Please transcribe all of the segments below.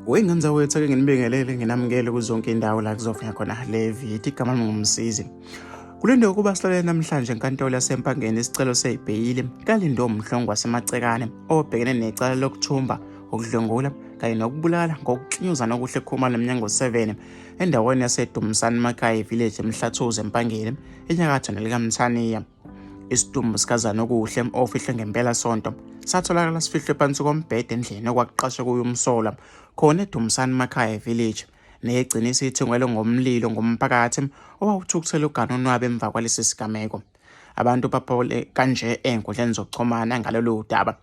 Wengane zawethu-ke nginibingelele nginamukele kuzonke indawo la kuzofika khona le video. Igama lami ngumsizi. Kulindwe ukuba sihlole namhlanje enkantolo yasempangeni isicelo seyibheyili kaLindiwe Mhlongo waseMacekane obhekene necala lokuthumba, ukudlwengula kanye nokubulala ngokuhlinyuza nokuhle eKhumalo eminyango 7 endaweni yaseDumisani Makhaya Village eMhlathuze eMpangeni enyakatho nelikaMthaniya. Isidumbu sikazana okuhle ofihlwe ngempela sonto satholakala sifihlwe phansi kombhede endlini okwakuqashe kuyo umsola khona eDumisani Makhaya Village negcina isithungwele ngomlilo ngumphakathi owawuthukuthela uganonwabe emva kwalesi sigameko. Abantu baphole kanje enkundleni zokuxhumana ngalolu daba.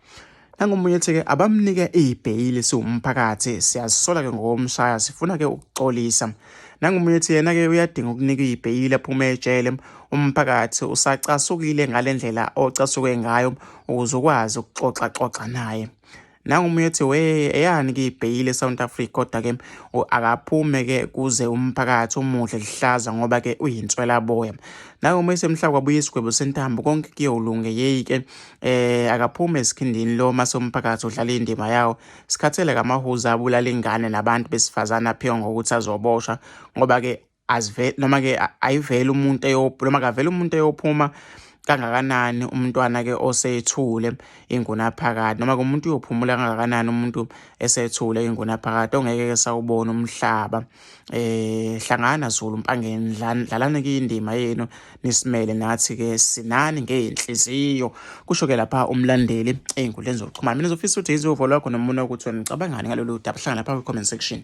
Nangomunye-ke abamnike ibheyili siwumphakathi siyazisola ke ngokomshaya sifuna ke ukuxolisa. Nangomunye yena-ke uyadinga ukunika ibheyili aphume ejele umphakathi usacasukile ngalendlela ocasuke ngayo ukuze ukwazi ukuxoxa naye. Nangomunye eyani ke ibheyili eSouth Africa kodwa ke akaphume ke kuze umphakathi umuhle lihlaza ngoba ke uyinswela boya. Nangomunye semhla kwabuya isigwebo sentambo konke kuyolunge yeke akaphume esikhindini lo mase umphakathi udlala indima yawo. Sikhathele kamahuza abulala ingane nabantu besifazana aphiwa ngokuthi azoboshwa ngoba ke noma ke ayivela umuntu noma kavela umuntu eyophuma kangakanani umntwana ke osethule ingunaphakade noma umuntu uyophumula kangakanani umuntu esethule ingunaphakade ongeke ke sawubona umhlaba. Hlangana Zulu Mpangeni dlalana ke indima yenu nisimele nathi ke sinani ngeenhliziyo. Kusho ke lapha umlandeli einkundleni zokuxhumana. Mina ngizofisa ukuthi izivo lwakho nombono ukuthi wena ucabangani ngalolu daba. Hlangana lapha ku comment section.